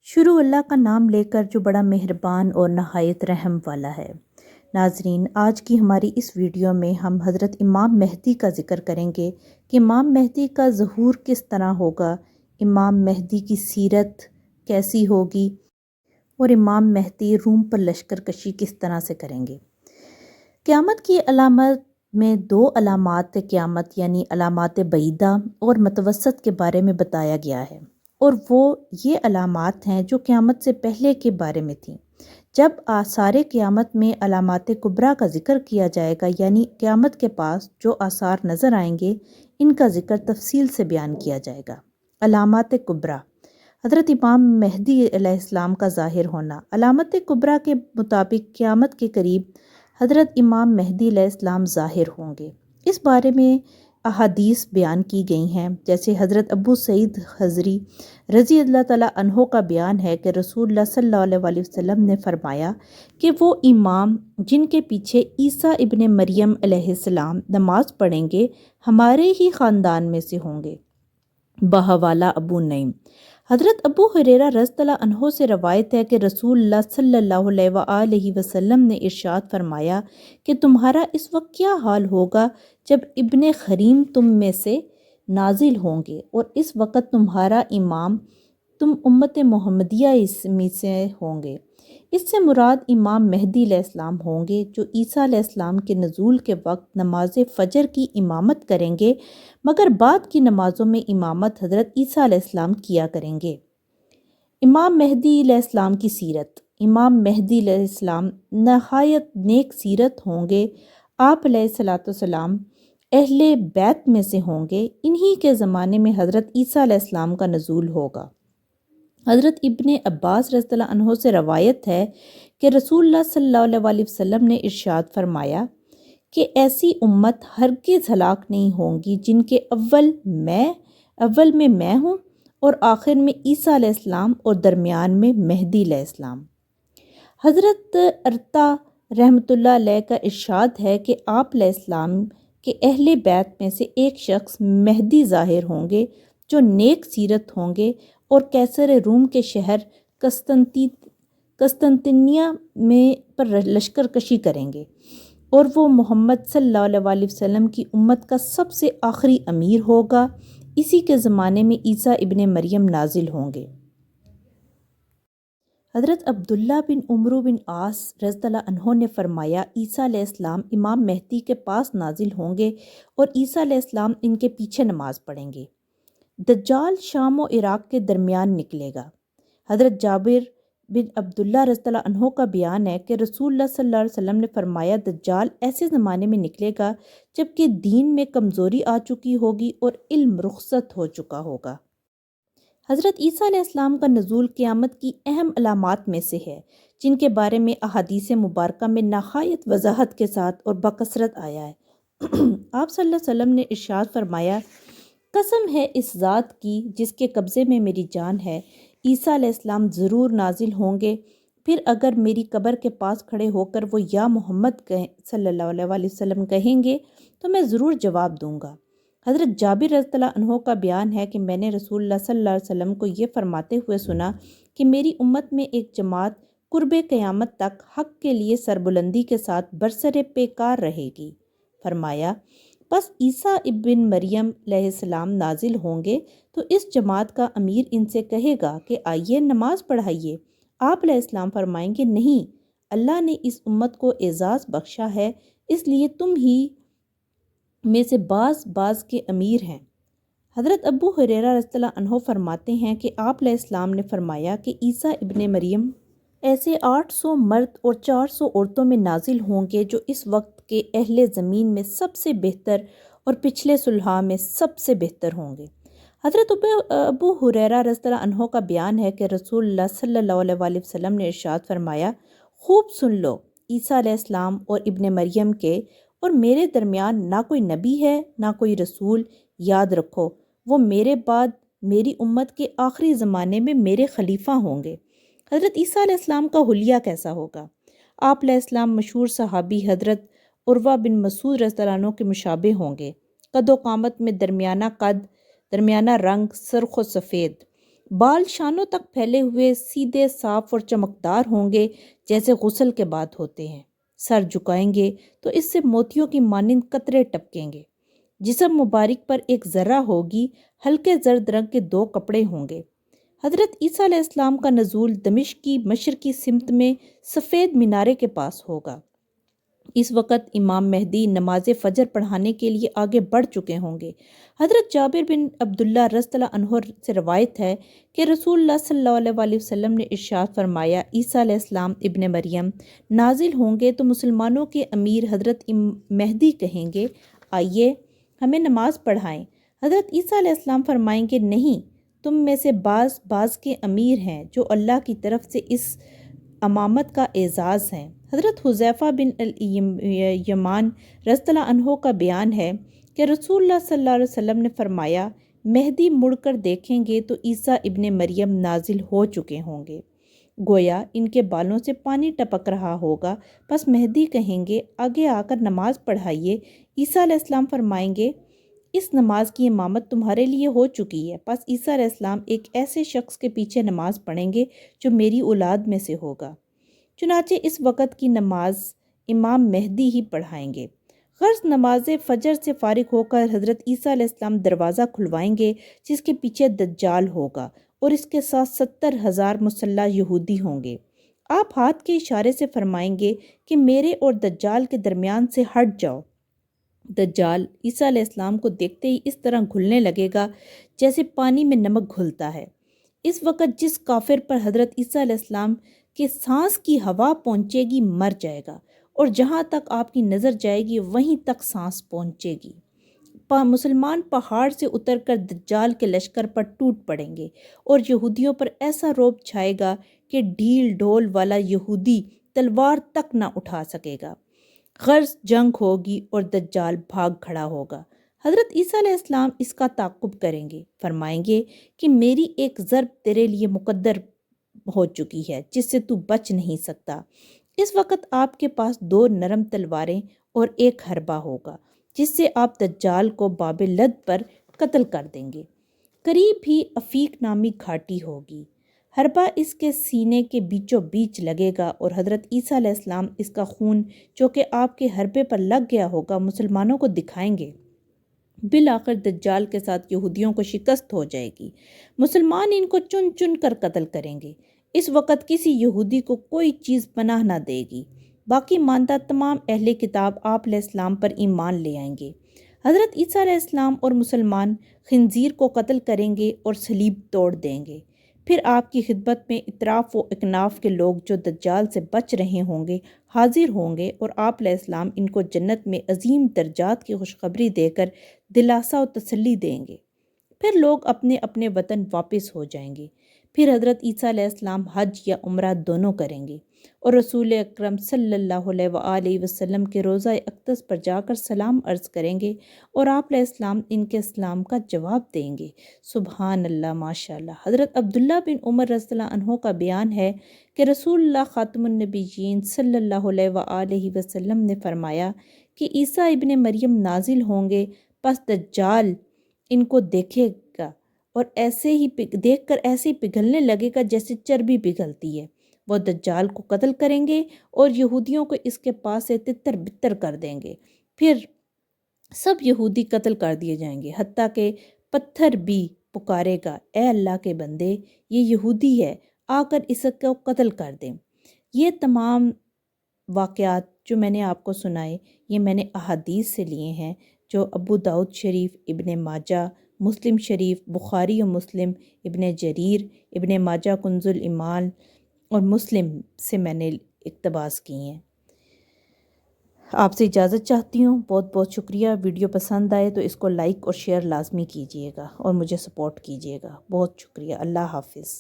شروع اللہ کا نام لے کر جو بڑا مہربان اور نہایت رحم والا ہے۔ ناظرین، آج کی ہماری اس ویڈیو میں ہم حضرت امام مہدی کا ذکر کریں گے کہ امام مہدی کا ظہور کس طرح ہوگا، امام مہدی کی سیرت کیسی ہوگی اور امام مہدی روم پر لشکر کشی کس طرح سے کریں گے۔ قیامت کی علامت میں دو علامات قیامت یعنی علامات بعیدہ اور متوسط کے بارے میں بتایا گیا ہے، اور وہ یہ علامات ہیں جو قیامت سے پہلے کے بارے میں تھیں۔ جب آثار قیامت میں علامات کبریٰ کا ذکر کیا جائے گا، یعنی قیامت کے پاس جو آثار نظر آئیں گے ان کا ذکر تفصیل سے بیان کیا جائے گا۔ علامات کبریٰ، حضرت امام مہدی علیہ السلام کا ظاہر ہونا۔ علامات کبریٰ کے مطابق قیامت کے قریب حضرت امام مہدی علیہ السلام ظاہر ہوں گے۔ اس بارے میں احادیث بیان کی گئی ہیں، جیسے حضرت ابو سعید خضری رضی اللہ تعالیٰ عنہ کا بیان ہے کہ رسول اللہ صلی اللہ علیہ وسلم نے فرمایا کہ وہ امام جن کے پیچھے عیسیٰ ابن مریم علیہ السلام نماز پڑھیں گے ہمارے ہی خاندان میں سے ہوں گے، بحوالہ ابو نعیم۔ حضرت ابو ہریرہ رضی اللہ عنہ سے روایت ہے کہ رسول اللہ صلی اللہ علیہ وآلہ وسلم نے ارشاد فرمایا کہ تمہارا اس وقت کیا حال ہوگا جب ابن خریم تم میں سے نازل ہوں گے، اور اس وقت تمہارا امام تم امت محمدیہ میں سے ہوں گے۔ اس سے مراد امام مہدی علیہ السلام ہوں گے جو عیسیٰ علیہ السلام کے نزول کے وقت نماز فجر کی امامت کریں گے، مگر بعد کی نمازوں میں امامت حضرت عیسیٰ علیہ السلام کیا کریں گے۔ امام مہدی علیہ السلام کی سیرت۔ امام مہدی علیہ السلام نہایت نیک سیرت ہوں گے۔ آپ علیہ السلام اہل بیت میں سے ہوں گے۔ انہی کے زمانے میں حضرت عیسیٰ علیہ السلام کا نزول ہوگا۔ حضرت ابن عباس رضی اللہ عنہ سے روایت ہے کہ رسول اللہ صلی اللہ علیہ وسلم نے ارشاد فرمایا کہ ایسی امت ہرگز ہلاک نہیں ہوں گی جن کے اول میں میں ہوں اور آخر میں عیسیٰ علیہ السلام اور درمیان میں مہدی علیہ السلام۔ حضرت ارطا رحمۃ اللہ علیہ کا ارشاد ہے کہ آپ علیہ السلام کے اہل بیت میں سے ایک شخص مہدی ظاہر ہوں گے جو نیک سیرت ہوں گے اور کیسر روم کے شہر قسطنطنیہ میں پر لشکر کشی کریں گے، اور وہ محمد صلی اللہ علیہ وسلم کی امت کا سب سے آخری امیر ہوگا۔ اسی کے زمانے میں عیسیٰ ابن مریم نازل ہوں گے۔ حضرت عبداللہ بن عمرو بن عاص رضی اللہ عنہ نے فرمایا عیسیٰ علیہ السلام امام مہدی کے پاس نازل ہوں گے اور عیسیٰ علیہ السلام ان کے پیچھے نماز پڑھیں گے۔ دجال شام و عراق کے درمیان نکلے گا۔ حضرت جابر بن عبداللہ رضی اللہ عنہ کا بیان ہے کہ رسول اللہ صلی اللہ علیہ وسلم نے فرمایا دجال ایسے زمانے میں نکلے گا جب کہ دین میں کمزوری آ چکی ہوگی اور علم رخصت ہو چکا ہوگا۔ حضرت عیسیٰ علیہ السلام کا نزول قیامت کی اہم علامات میں سے ہے، جن کے بارے میں احادیث مبارکہ میں نہایت وضاحت کے ساتھ اور بکثرت آیا ہے۔ آپ صلی اللہ علیہ وسلم نے ارشاد فرمایا قسم ہے اس ذات کی جس کے قبضے میں میری جان ہے، عیسیٰ علیہ السلام ضرور نازل ہوں گے، پھر اگر میری قبر کے پاس کھڑے ہو کر وہ یا محمد صلی اللہ علیہ وسلم کہیں گے تو میں ضرور جواب دوں گا۔ حضرت جابر رضی اللہ عنہ کا بیان ہے کہ میں نے رسول اللہ صلی اللہ علیہ وسلم کو یہ فرماتے ہوئے سنا کہ میری امت میں ایک جماعت قرب قیامت تک حق کے لیے سربلندی کے ساتھ برسر پیکار رہے گی۔ فرمایا پس عیسیٰ ابن مریم علیہ السلام نازل ہوں گے تو اس جماعت کا امیر ان سے کہے گا کہ آئیے نماز پڑھائیے۔ آپ علیہ السلام فرمائیں گے نہیں، اللہ نے اس امت کو اعزاز بخشا ہے، اس لیے تم ہی میں سے بعض کے امیر ہیں۔ حضرت ابو ہریرہ رضی اللہ عنہ فرماتے ہیں کہ آپ علیہ السلام نے فرمایا کہ عیسیٰ ابن مریم ایسے 800 مرد اور 400 عورتوں میں نازل ہوں گے جو اس وقت کے اہل زمین میں سب سے بہتر اور پچھلے صلحاء میں سب سے بہتر ہوں گے۔ حضرت ابو ہریرہ رضی اللہ عنہ کا بیان ہے کہ رسول اللہ صلی اللہ علیہ وسلم نے ارشاد فرمایا خوب سن لو، عیسیٰ علیہ السلام اور ابن مریم کے اور میرے درمیان نہ کوئی نبی ہے نہ کوئی رسول، یاد رکھو وہ میرے بعد میری امت کے آخری زمانے میں میرے خلیفہ ہوں گے۔ حضرت عیسیٰ علیہ السلام کا حلیہ کیسا ہوگا؟ آپ علیہ السلام مشہور صحابی حضرت عروہ بن مسعود رضی اللہ عنہ کے مشابہ ہوں گے۔ قد و قامت میں درمیانہ قد، درمیانہ رنگ، سرخ و سفید، بال شانوں تک پھیلے ہوئے سیدھے صاف اور چمکدار ہوں گے جیسے غسل کے بعد ہوتے ہیں۔ سر جھکائیں گے تو اس سے موتیوں کی مانند قطرے ٹپکیں گے۔ جسم مبارک پر ایک ذرہ ہوگی، ہلکے زرد رنگ کے 2 کپڑے ہوں گے۔ حضرت عیسیٰ علیہ السلام کا نزول دمشق کی مشرقی سمت میں سفید مینارے کے پاس ہوگا۔ اس وقت امام مہدی نماز فجر پڑھانے کے لیے آگے بڑھ چکے ہوں گے۔ حضرت جابر بن عبداللہ رضی اللہ عنہ سے روایت ہے کہ رسول اللہ صلی اللہ علیہ وسلم نے ارشاد فرمایا، عیسیٰ علیہ السلام ابن مریم نازل ہوں گے تو مسلمانوں کے امیر حضرت مہدی کہیں گے، آئیے ہمیں نماز پڑھائیں۔ حضرت عیسیٰ علیہ السلام فرمائیں گے، نہیں، تم میں سے بعض کے امیر ہیں جو اللہ کی طرف سے اس امامت کا اعزاز ہیں۔ حضرت حذیفہ بن یمان رضی اللہ عنہ کا بیان ہے کہ رسول اللہ صلی اللہ علیہ وسلم نے فرمایا، مہدی مڑ کر دیکھیں گے تو عیسیٰ ابن مریم نازل ہو چکے ہوں گے، گویا ان کے بالوں سے پانی ٹپک رہا ہوگا، پس مہدی کہیں گے، آگے آ کر نماز پڑھائیے۔ عیسیٰ علیہ السلام فرمائیں گے، اس نماز کی امامت تمہارے لیے ہو چکی ہے۔ پس عیسیٰ علیہ السلام ایک ایسے شخص کے پیچھے نماز پڑھیں گے جو میری اولاد میں سے ہوگا، چنانچہ اس وقت کی نماز امام مہدی ہی پڑھائیں گے۔ غرض نماز فجر سے فارغ ہو کر حضرت عیسیٰ علیہ السلام دروازہ کھلوائیں گے جس کے پیچھے دجال ہوگا اور اس کے ساتھ 70,000 مسلح یہودی ہوں گے۔ آپ ہاتھ کے اشارے سے فرمائیں گے کہ میرے اور دجال کے درمیان سے ہٹ جاؤ۔ دجال عیسیٰ علیہ السلام کو دیکھتے ہی اس طرح گھلنے لگے گا جیسے پانی میں نمک گھلتا ہے۔ اس وقت جس کافر پر حضرت عیسیٰ علیہ السلام کے سانس کی ہوا پہنچے گی مر جائے گا، اور جہاں تک آپ کی نظر جائے گی وہیں تک سانس پہنچے گی۔ مسلمان پہاڑ سے اتر کر دجال کے لشکر پر ٹوٹ پڑیں گے اور یہودیوں پر ایسا رعب چھائے گا کہ ڈھیل ڈھول والا یہودی تلوار تک نہ اٹھا سکے گا۔ غرض جنگ ہوگی اور دجال بھاگ کھڑا ہوگا۔ حضرت عیسیٰ علیہ السلام اس کا تعاقب کریں گے، فرمائیں گے کہ میری ایک ضرب تیرے لیے مقدر ہو چکی ہے جس سے تو بچ نہیں سکتا۔ اس وقت آپ کے پاس 2 نرم تلواریں اور 1 حربہ ہوگا جس سے آپ دجال کو باب لد پر قتل کر دیں گے۔ قریب ہی افیق نامی گھاٹی ہوگی، حربہ اس کے سینے کے بیچوں بیچ لگے گا اور حضرت عیسیٰ علیہ السلام اس کا خون جو کہ آپ کے حربے پر لگ گیا ہوگا مسلمانوں کو دکھائیں گے۔ بالآخر دجال کے ساتھ یہودیوں کو شکست ہو جائے گی، مسلمان ان کو چن چن کر قتل کریں گے۔ اس وقت کسی یہودی کو کوئی چیز پناہ نہ دے گی، باقی ماندہ تمام اہل کتاب آپ علیہ السلام پر ایمان لے آئیں گے۔ حضرت عیسیٰ علیہ السلام اور مسلمان خنزیر کو قتل کریں گے اور صلیب توڑ دیں گے۔ پھر آپ کی خدمت میں اطراف و اکناف کے لوگ جو دجال سے بچ رہے ہوں گے حاضر ہوں گے اور آپ علیہ السلام ان کو جنت میں عظیم درجات کی خوشخبری دے کر دلاسا و تسلی دیں گے۔ پھر لوگ اپنے اپنے وطن واپس ہو جائیں گے۔ پھر حضرت عیسیٰ علیہ السلام حج یا عمرہ دونوں کریں گے اور رسول اکرم صلی اللہ علیہ وآلہ وسلم کے روضہ اقدس پر جا کر سلام عرض کریں گے اور آپ علیہ السلام ان کے سلام کا جواب دیں گے۔ سبحان اللہ، ماشاء اللہ۔ حضرت عبداللہ بن عمر رضی اللہ عنہ کا بیان ہے کہ رسول اللہ خاتم النبیین صلی اللہ علیہ وآلہ وسلم نے فرمایا کہ عیسیٰ ابن مریم نازل ہوں گے، پس دجال ان کو دیکھے گا اور ایسے ہی دیکھ کر ایسے ہی پگھلنے لگے گا جیسے چربی پگھلتی ہے۔ وہ دجال کو قتل کریں گے اور یہودیوں کو اس کے پاس سے تتر بتر کر دیں گے۔ پھر سب یہودی قتل کر دیے جائیں گے، حتیٰ کہ پتھر بھی پکارے گا، اے اللہ کے بندے، یہ یہودی ہے، آ کر اس کو قتل کر دیں۔ یہ تمام واقعات جو میں نے آپ کو سنائے یہ میں نے احادیث سے لیے ہیں جو ابو داؤد شریف، ابن ماجہ، مسلم شریف، بخاری و مسلم، ابن جریر، ابن ماجہ کنز الایمان اور مسلم سے میں نے اقتباس کی ہیں۔ آپ سے اجازت چاہتی ہوں، بہت بہت شکریہ۔ ویڈیو پسند آئے تو اس کو لائک اور شیئر لازمی کیجیے گا اور مجھے سپورٹ کیجیے گا۔ بہت شکریہ، اللہ حافظ۔